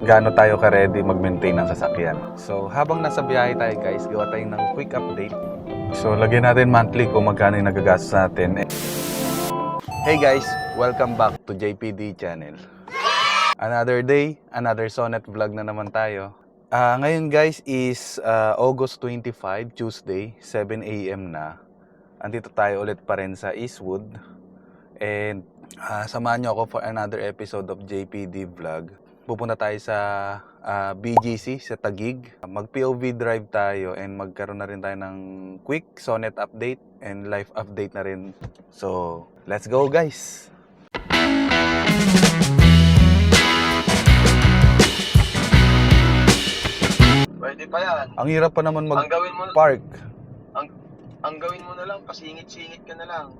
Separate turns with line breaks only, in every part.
gaano tayo ka-ready mag-maintain ng sasakyan. So, habang nasa biyahe tayo guys, gawa tayo ng quick update. So, lagyan natin monthly kung magkano yung nagagastos natin. Hey guys, welcome back to JPD channel. Another day, another Sonnet vlog na naman tayo. Ngayon guys is August 25, Tuesday, 7 AM na. Andito tayo ulit pa rin sa Eastwood. And samahan nyo ako for another episode of JPD vlog. Pupunta tayo sa BGC sa Taguig. Mag-POV drive tayo and magkaroon na rin tayo ng quick Sonnet update and life update na rin. So, let's go guys!
Pwede pa yan.
Ang hirap pa naman
Ang gawin mo,
mag-park.
ang gawin mo na lang, pasingit-singit ka na lang.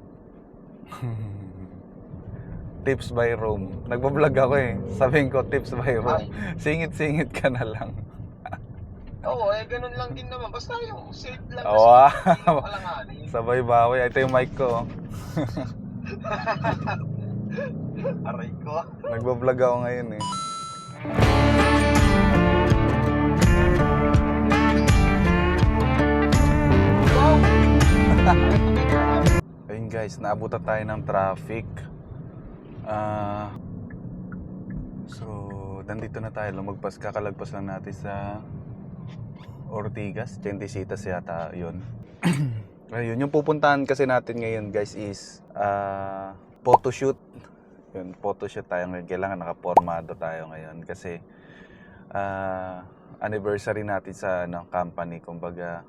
Tips by Rome. Nagbablog ako eh. Sabihin ko, tips by Rome. Singit-singit ka na lang.
Oo, ganun lang din naman. Basta yung safe lang.
Wow.
Alanganin.
Sabay bawi. Ito yung mic ko.
Aray ko.
Nagbablog ako ngayon eh. Ayun guys, naabutan tayo ng traffic. So, nandito na tayo. Lumagpas, kakalagpas lang natin sa Ortigas, Chentisitas yata yun. Ayun, yung pupuntahan kasi natin ngayon guys is photoshoot. Yun, photoshoot tayo ngayon. Kailangan nakapormado tayo ngayon kasi anniversary natin sa company. Kumbaga,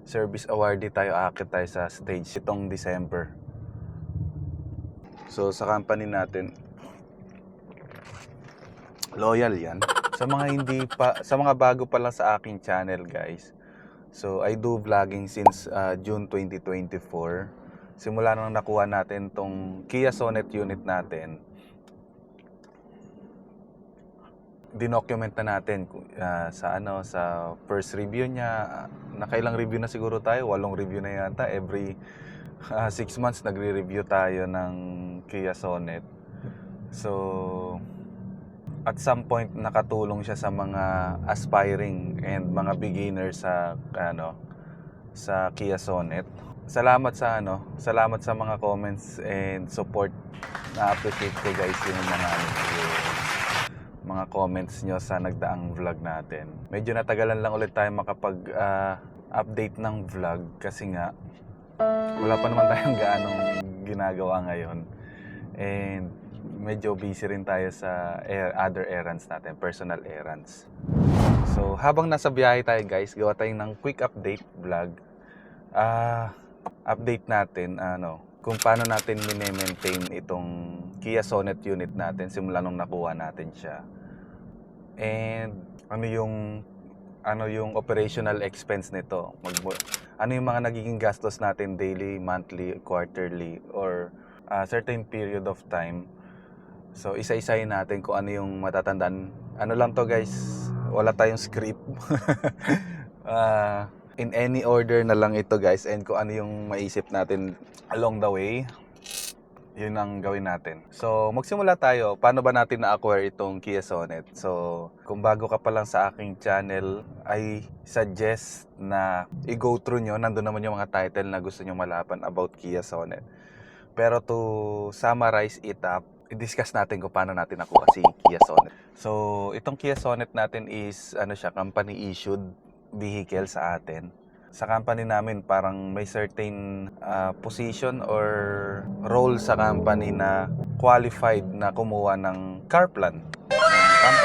service awardee tayo, akit tayo sa stage itong December. So sa company natin, loyal yan. Sa mga bago pa lang sa aking channel guys. So I do vlogging since June 2024. Simula nang nakuha natin tong Kia Sonnet unit natin. Dinocument na natin sa first review niya. Nakailang review na siguro tayo, 8 review na yata. Every 6 months nagre-review tayo ng Kia Sonnet. So at some point nakatulong siya sa mga aspiring and mga beginners sa Kia Sonnet. Salamat sa mga comments and support. Na-appreciate ko guys yung mga comments nyo sa nagdaang vlog natin. Medyo natagalan lang ulit tayo makapag-update ng vlog kasi nga wala pa naman tayong gaanong ginagawa ngayon. And medyo busy rin tayo sa other errands natin, personal errands. So habang nasa biyahe tayo guys, gawa tayo ng quick update vlog. Update natin kung paano natin mini-maintain itong Kia Sonnet unit natin simula nung nakuha natin siya. And ano yung operational expense nito? Ano yung mga nagiging gastos natin daily, monthly, quarterly, or a certain period of time. So isa-isahin natin kung ano yung matatandaan. Ano lang to guys, wala tayong script. In any order na lang ito guys, and kung ano yung maisip natin along the way, yun ang gawin natin. So magsimula tayo. Paano ba natin na-acquire itong Kia Sonnet? So kung bago ka pa lang sa aking channel, I suggest na i-go through nyo. Nandun naman yung mga title na gusto nyo malaman about Kia Sonnet. Pero to summarize it up, i-discuss natin kung paano natin nakuha si Kia Sonnet. So itong Kia Sonnet natin is company issued vehicle sa atin. Sa company namin parang may certain position or role sa company na qualified na kumuha ng car plan ng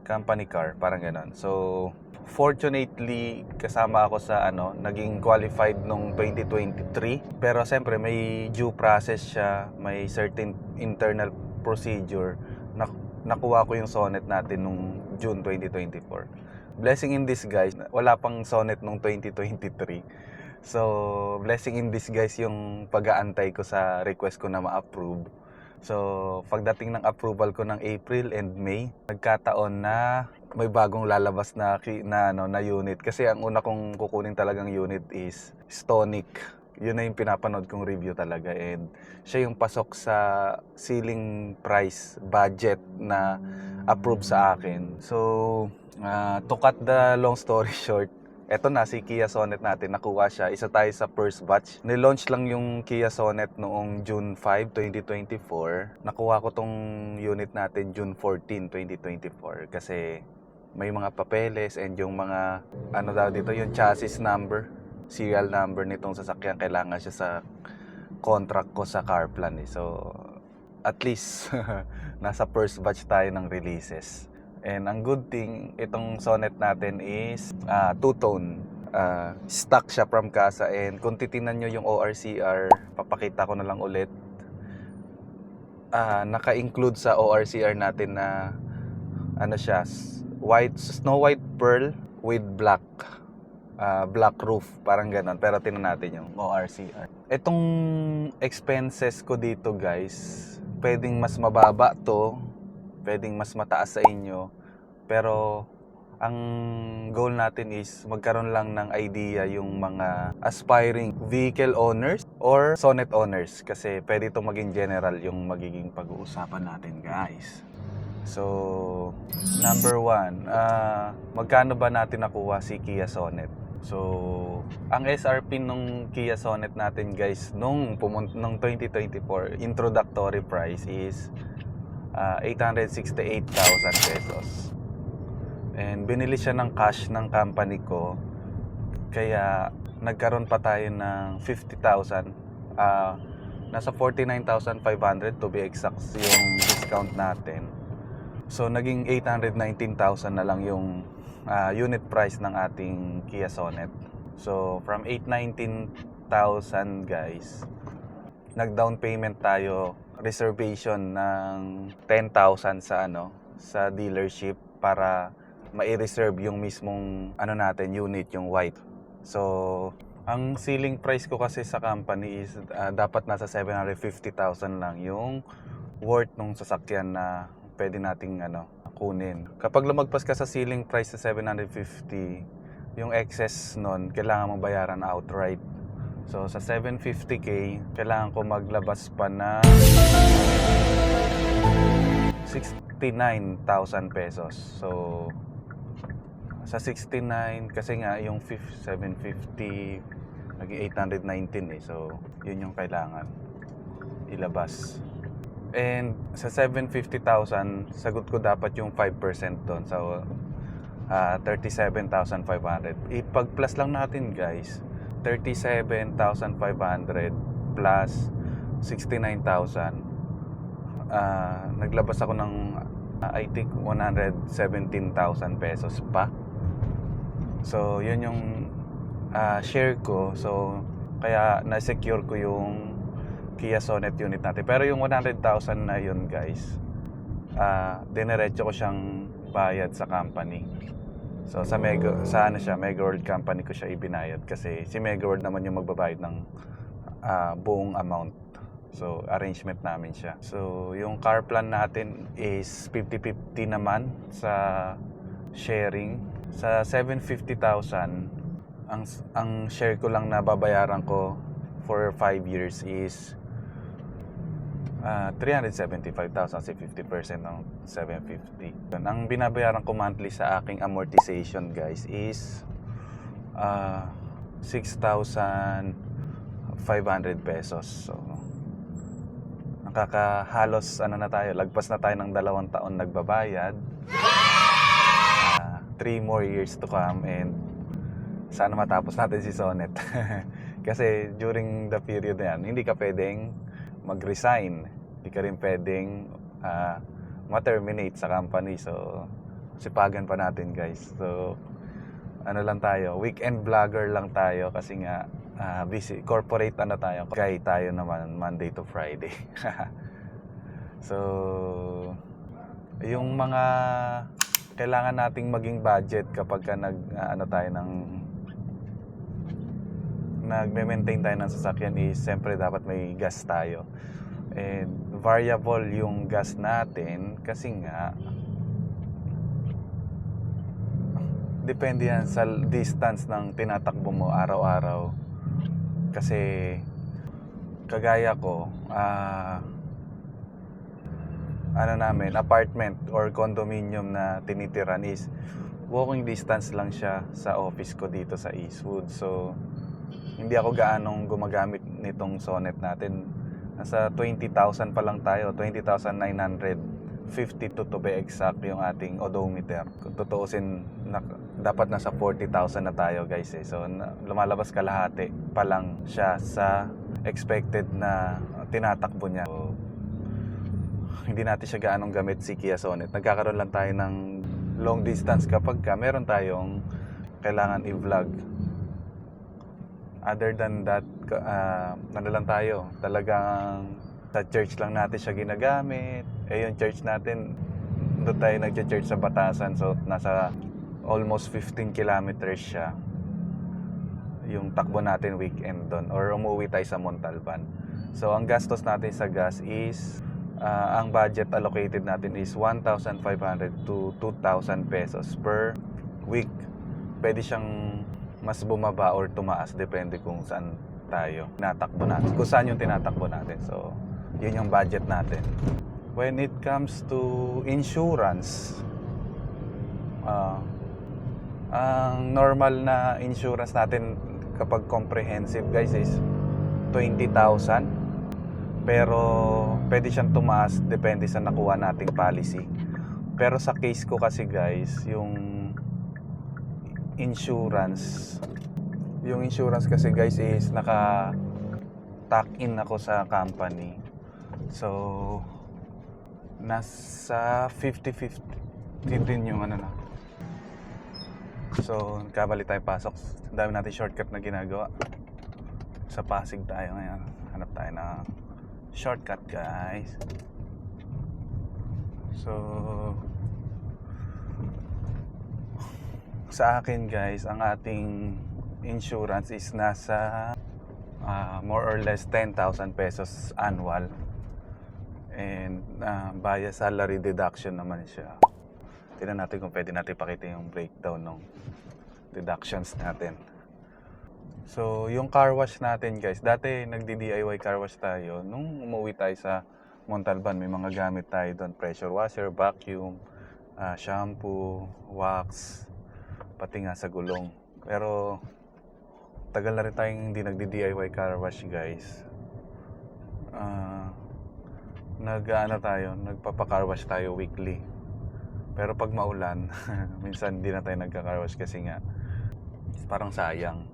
company car, parang gano'n. So fortunately kasama ako sa naging qualified nung 2023, pero siyempre may due process siya, may certain internal procedure na nakuha ko yung Sonnet natin nung June 2024. Blessing in disguise, wala pang Sonnet nung 2023. So, blessing in disguise yung pag-aantay ko sa request ko na ma-approve. So, pagdating ng approval ko ng April and May, nagkataon na may bagong lalabas na unit. Kasi ang una kong kukunin talagang unit is Stonic. yun na yung pinapanood kong review talaga, and siya yung pasok sa ceiling price budget na approve sa akin. So, to cut the long story short, eto na si Kia Sonet natin, nakuha siya. Isa tayo sa first batch. Nilaunch lang yung Kia Sonet noong June 5, 2024. Nakuha ko tong unit natin June 14, 2024 kasi may mga papeles and yung mga ano daw dito, yung chassis number, serial number nitong sasakyan, kailangan siya sa contract ko sa Carplan eh. So at least nasa first batch tayo ng releases. And ang good thing, itong Sonet natin is two-tone. Stock siya from casa, and kung titingnan nyo yung ORCR, papakita ko na lang ulit. Naka-include sa ORCR natin na ano siya, snow white pearl with black roof, parang ganon. Pero tingnan natin yung ORCR. Itong expenses ko dito guys, pwedeng mas mababa to, pwedeng mas mataas sa inyo, pero ang goal natin is magkaroon lang ng idea yung mga aspiring vehicle owners or Sonet owners, kasi pwede itong maging general yung magiging pag-uusapan natin guys. So, number 1, magkano ba natin nakuha si Kia Sonet? So, ang SRP nung Kia Sonet natin guys nung 2024, introductory price is 868,000 pesos. And binili siya ng cash ng company ko, kaya nagkaroon pa tayo ng 50,000. Nasa 49,500 to be exact yung discount natin. So naging 819,000 na lang yung unit price ng ating Kia Sonet. So from 819,000 guys, nag-down payment tayo, reservation ng 10,000 sa dealership para mai-reserve yung mismong natin unit, yung white. So ang ceiling price ko kasi sa company is dapat nasa 750,000 lang yung worth ng sasakyan na pwede nating kunin. Kapag lumagpas ka sa ceiling price sa 750, yung excess nun kailangan mong bayaran outright. So sa 750k, kailangan ko maglabas pa na 69,000 pesos. So sa 69, kasi nga yung 750 naging 819 eh. So yun yung kailangan ilabas. And sa 750,000, sagot ko dapat yung 5% doon. So 37,500. Ipag-plus lang natin guys, 37,500 plus 69,000. Naglabas ako ng I think 117,000 pesos pa. So yun yung share ko. So kaya na-secure ko yung Kia Sonet unit natin. Pero yung 100,000 na yun guys, dinerecho ko siyang bayad sa company. So sa Mega World Company ko siya ibinayad, kasi si Mega World naman yung magbabayad ng buong amount. So arrangement namin siya. So yung car plan natin is 50-50 naman sa sharing. Sa 750,000, ang share ko lang na babayaran ko for 5 years is 375,000, kasi 50% ng 750. Ang binabayaran ko monthly sa aking amortization guys is 6,500 pesos. So nakakahalos na tayo, lagpas na tayo ng 2 taon nagbabayad. 3 more years to come, and sana matapos natin si Sonet. Kasi during the period na yan, hindi ka pwedeng mag-resign, hindi ka rin pwedeng ma-terminate sa company. So sipagan pa natin guys. So lang tayo, weekend vlogger lang tayo, kasi nga busy, corporate tayo, kaya tayo naman Monday to Friday. So yung mga kailangan nating maging budget kapag ka nagme-maintain tayo ng sasakyan is siyempre dapat may gas tayo. And variable yung gas natin, kasi nga depende yan sa distance ng tinatakbo mo araw-araw. Kasi kagaya ko, ano namin, apartment or condominium na tinitiran is walking distance lang siya sa office ko dito sa Eastwood. So, hindi ako gaanong gumagamit nitong Sonet natin. Nasa 20,000 pa lang tayo, 20,952 to be exact yung ating odometer. Kung tutuusin, dapat nasa 40,000 na tayo guys eh. So, lumalabas kalahati pa lang siya sa expected na tinatakbo niya. So, hindi natin siya gaanong gamit si Kia Sonet. Nagkakaroon lang tayo ng long distance kapag meron tayong kailangan i-vlog. Other than that, ano lang tayo, talagang sa church lang natin siya ginagamit. Eh yung church natin, doon tayo nag-church sa Batasan. So nasa almost 15 kilometers siya yung takbo natin weekend doon. Or umuwi tayo sa Montalban. So ang gastos natin sa gas is ang budget allocated natin is 1,500 to 2,000 pesos per week. Pwede siyang mas bumaba or tumaas, depende kung saan tayo tinatakbo natin. Kung saan yung tinatakbo natin. So, yun yung budget natin. When it comes to insurance, ang normal na insurance natin kapag comprehensive guys is 20,000. Pero pwede siyang tumaas depende sa nakuha nating policy. Pero sa case ko kasi guys, yung insurance kasi guys is naka-tuck in ako sa company. So nasa 50-50 din yung ano na. So nagkamali tayo pasok. Ang dami natin shortcut na ginagawa. Sa Pasig tayo ngayon. Hanap tayo na shortcut guys. So sa akin guys, ang ating insurance is nasa more or less 10,000 pesos annual. And via salary deduction naman siya. Tingnan natin kung pwede natin pakita yung breakdown ng deductions natin. So, yung car wash natin guys, dati nagdi-DIY car wash tayo. Nung umuwi tayo sa Montalban, may mga gamit tayo doon. Pressure washer, vacuum, shampoo, wax, pati nga sa gulong. Pero, tagal na rin tayong hindi nagdi-DIY car wash guys. Nagpapa-car wash tayo weekly. Pero pag maulan, minsan hindi na tayo nagka-car wash kasi nga parang sayang.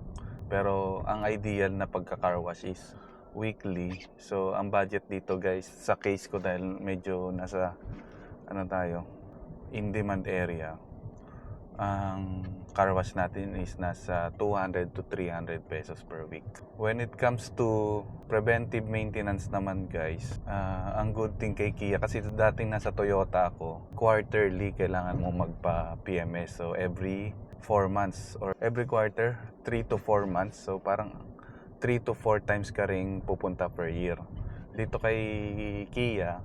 Pero ang ideal na pagka-car wash is weekly. So ang budget dito guys, sa case ko dahil medyo nasa in-demand area, ang car wash natin is nasa 200 to 300 pesos per week. When it comes to preventive maintenance naman guys, ang good thing kay Kia, kasi dating nasa Toyota ako, quarterly kailangan mo magpa-PMS. So every 4 months or every quarter, 3 to 4 months. So parang 3 to 4 times ka ring pupunta per year. Dito kay Kia,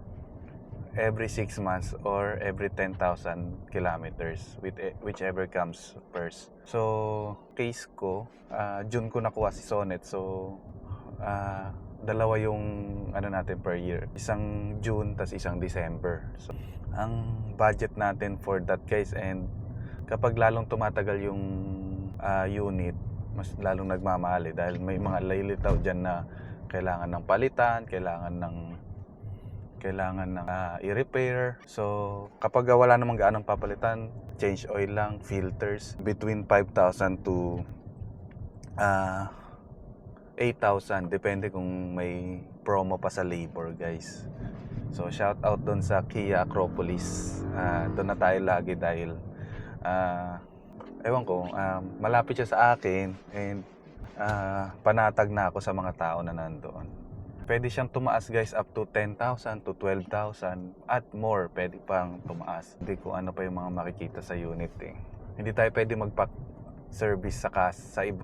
every 6 months or every 10,000 kilometers, whichever comes first. So, case ko, June ko nakuha si Sonet. So, dalawa yung natin per year. Isang June, tas isang December. So, ang budget natin for that guys, and kapag lalong tumatagal yung unit, mas lalong nagmamahal dahil may mga laylitaw dyan na kailangan ng palitan, kailangan ng i-repair. So kapag wala namang gaanong papalitan, change oil lang, filters, between 5,000 to 8,000, depende kung may promo pa sa labor guys. So shout out doon sa Kia Acropolis. Doon na tayo lagi dahil ewan ko, malapit siya sa akin, and panatag na ako sa mga tao na nandoon. Pwede siyang tumaas guys up to 10,000 to 12,000 at more, pwede pang tumaas. Hindi ko ano pa yung mga makikita sa unit eh. Hindi tayo pwede magpa-service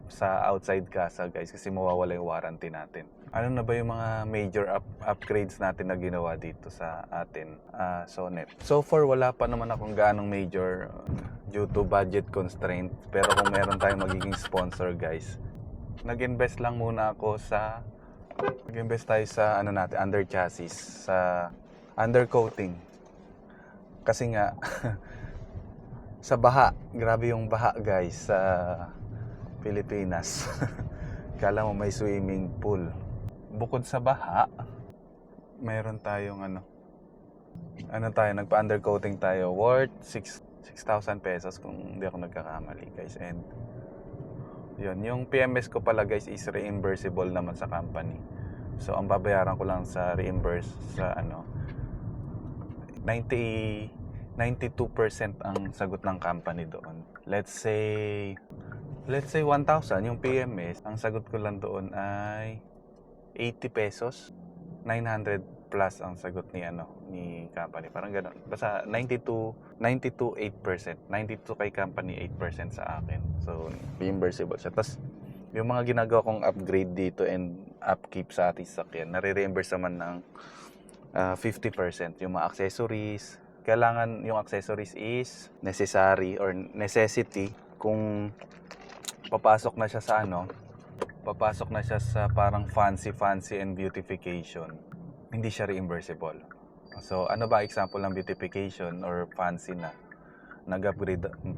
sa outside casa guys kasi mawawala yung warranty natin. Ano na ba yung mga major upgrades natin na ginawa dito sa atin, Sonet? So far, wala pa naman akong gaanong major due to budget constraint. Pero kung meron tayong magiging sponsor guys, nag-invest lang muna ako sa nag-invest tayo sa ano natin, under chassis, sa undercoating. Kasi nga sa baha, grabe yung baha guys sa Pilipinas. Kala mo may swimming pool. Bukod sa baha, mayroon tayong tayo, nagpa-undercoating tayo worth 6,000 pesos kung hindi ako nagkakamali guys. And yun, yung PMS ko pala guys is reimbursable naman sa company. So ang babayaran ko lang sa reimburse sa 92% ang sagot ng company doon. Let's say 1,000 yung PMS, ang sagot ko lang doon ay 80 pesos. 900 plus ang sagot ni company. Parang ganoon. Basta 92.8%. 92 kay company, 8% sa akin. So, reimbursable siya. Tapos, yung mga ginagawa kong upgrade dito and upkeep sa ating sakyan, nare-reimburse naman ng 50%. Yung mga accessories, kailangan yung accessories is necessary or necessity kung papasok na siya sa parang fancy and beautification, hindi siya reimbursable. So ano ba example ng beautification or fancy na?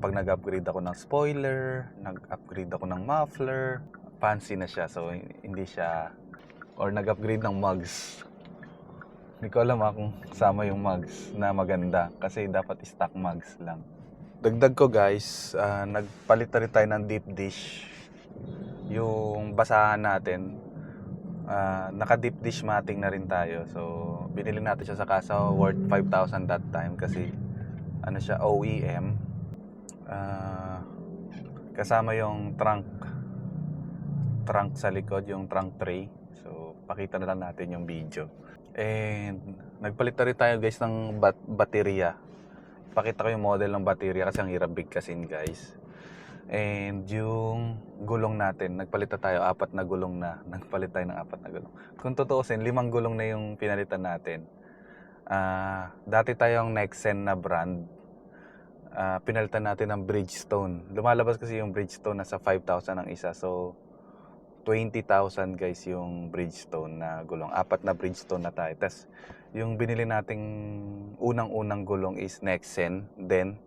Pag nag-upgrade ako ng spoiler, nag-upgrade ako ng muffler, fancy na siya. So hindi siya, or nag-upgrade ng mugs. Hindi ko alam kung sama yung mugs na maganda kasi dapat stock mugs lang. Dagdag ko guys, nagpalit na rin tayo ng deep dish. Yung basahan natin, naka-deep dish matting na rin tayo. So, binili natin siya sa kasa worth 5,000 that time kasi siya OEM. Kasama yung trunk sa likod, yung trunk tray. So, pakita na lang natin yung video. And nagpalit na rin tayo guys ng baterya. Pakita ko yung model ng baterya kasi ang hirap bigkasin guys. And yung gulong natin, nagpalit na tayo, 4 na gulong na. Nagpalit tayo ng 4 na gulong. Kung tutuusin, 5 gulong na yung pinalitan natin. Dati tayong Nexen na brand. Pinalitan natin ng Bridgestone. Lumalabas kasi yung Bridgestone, nasa 5,000 ang isa. So, 20,000 guys yung Bridgestone na gulong. 4 na Bridgestone na tayo. Tapos, yung binili nating unang-unang gulong is Nexen. Then,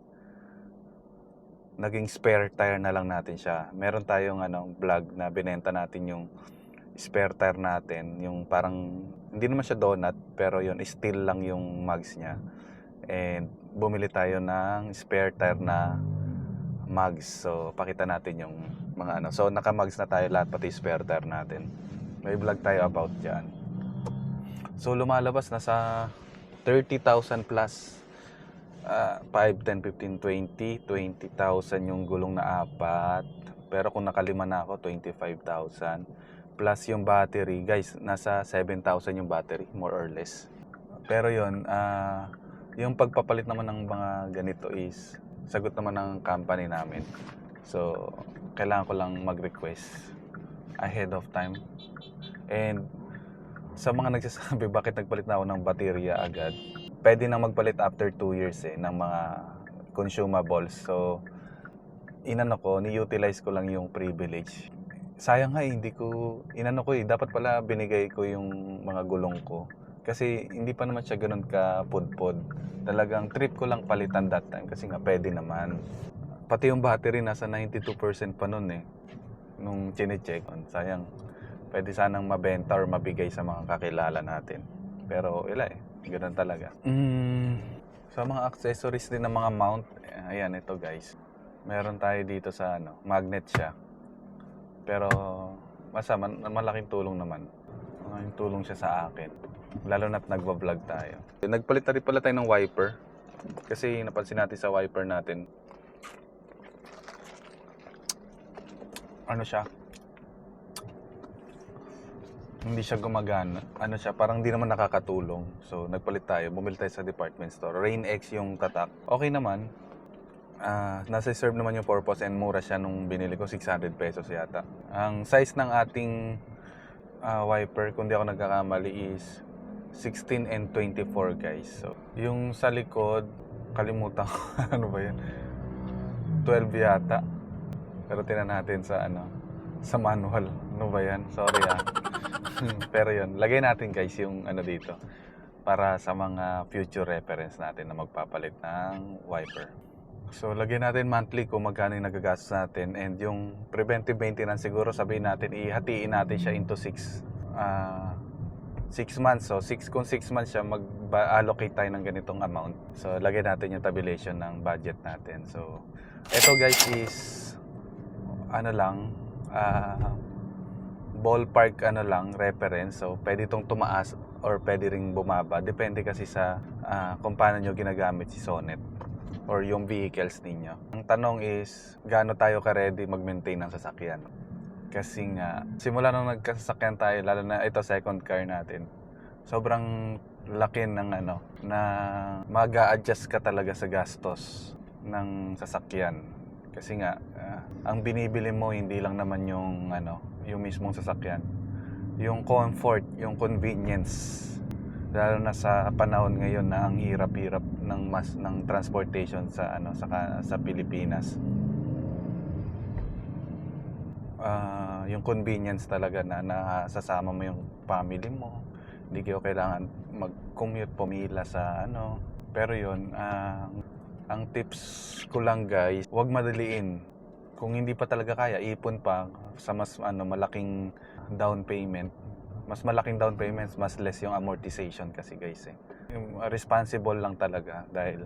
naging spare tire na lang natin siya. Meron tayong vlog na binenta natin yung spare tire natin, yung parang hindi naman siya donut pero yun steel lang yung mugs niya. And bumili tayo ng spare tire na mugs. So pakita natin yung mga So naka-mugs na tayo lahat pati spare tire natin. May vlog tayo about diyan. So lumalabas na sa 30,000 plus. 5, 10, 15, 20, 20,000 yung gulong na 4. Pero kung nakalima na ako, 25,000. Plus yung battery, guys, nasa 7,000 yung battery, more or less. Pero yun, yung pagpapalit naman ng mga ganito is, sagot naman ng company namin. So, kailangan ko lang mag-request ahead of time. And sa mga nagsasabi, bakit nagpalit na ako ng baterya agad? Pwede nang magpalit after 2 years ng mga consumables. So, ni-utilize ko lang yung privilege. Sayang nga hindi ko, dapat pala binigay ko yung mga gulong ko. Kasi hindi pa naman siya ganun ka pudpod. Talagang trip ko lang palitan that time kasi nga pwede naman. Pati yung battery nasa 92% pa nun nung chine-check. Sayang, pwede sanang mabenta or mabigay sa mga kakilala natin. Pero ganun talaga. Sa mga accessories din ng mga mount, ayan ito guys. Meron tayo dito sa magnet siya. Pero malaking tulong naman. Malaking tulong siya sa akin. Lalo na't nagba-vlog tayo. Nagpalit na rin pala tayo ng wiper. Kasi napansin natin sa wiper natin. Siya? Hindi siya gumagana. Parang hindi naman nakakatulong. So, nagpalit tayo. Bumili tayo sa department store. Rain X yung tatak. Okay naman. Nasa-serve naman yung purpose and mura siya nung binili ko. 600 pesos yata. Ang size ng ating wiper, kung di ako nagkakamali, is 16 and 24 guys. So, yung sa likod, kalimutan ko. Ano ba yan? 12 yata. Pero tinan natin sa sa manual. Ano ba yan? Sorry ah. Pero yun, lagay natin guys yung ano dito para sa mga future reference natin na magpapalit ng wiper. So, lagyan natin monthly kung magkano yung nagagastos natin, and yung preventive maintenance siguro sabihin natin, ihatiin natin siya into 6 months. So, kung 6 months siya, mag-allocate tayo ng ganitong amount. So, lagyan natin yung tabulation ng budget natin. So, ito guys is ano lang, ballpark ano lang, reference. So, pwede itong tumaas or pwede ring bumaba. Depende kasi sa kung paano nyo ginagamit si Sonet or yung vehicles ninyo. Ang tanong is, gaano tayo ka-ready mag-maintain ng sasakyan? Kasi nga, simula nung nagkasasakyan tayo, lalo na ito second car natin, sobrang laki ng ano, na mag-a-adjust ka talaga sa gastos ng sasakyan. Kasi nga, ang binibili mo hindi lang naman yung ano, yung mismong sasakyan. Yung comfort, yung convenience. Lalo na sa panahon ngayon na ang hirap-hirap ng transportation sa ano sa Pilipinas. Yung convenience talaga na nasasama mo yung family mo. Hindi kayo kailangan mag-commute, pumila sa ano. Pero yun, ang tips ko lang guys, huwag madaliin. Kung hindi pa talaga kaya, ipon pa sa mas malaking down payment. Mas malaking down payments, mas less yung amortization kasi guys eh. Yung responsible lang talaga dahil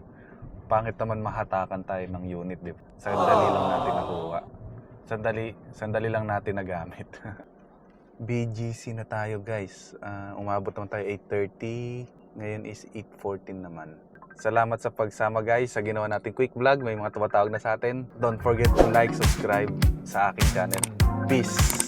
pangit naman mahatakan tayo ng unit, di ba? Sandali lang natin nakuha. Sandali lang natin nagamit. BGC na tayo guys. Umabot naman tayo 8:30. Ngayon is 8:14 naman. Salamat sa pagsama guys sa ginawa nating quick vlog. May mga tumatawag na sa atin. Don't forget to like, subscribe sa aking channel. Peace!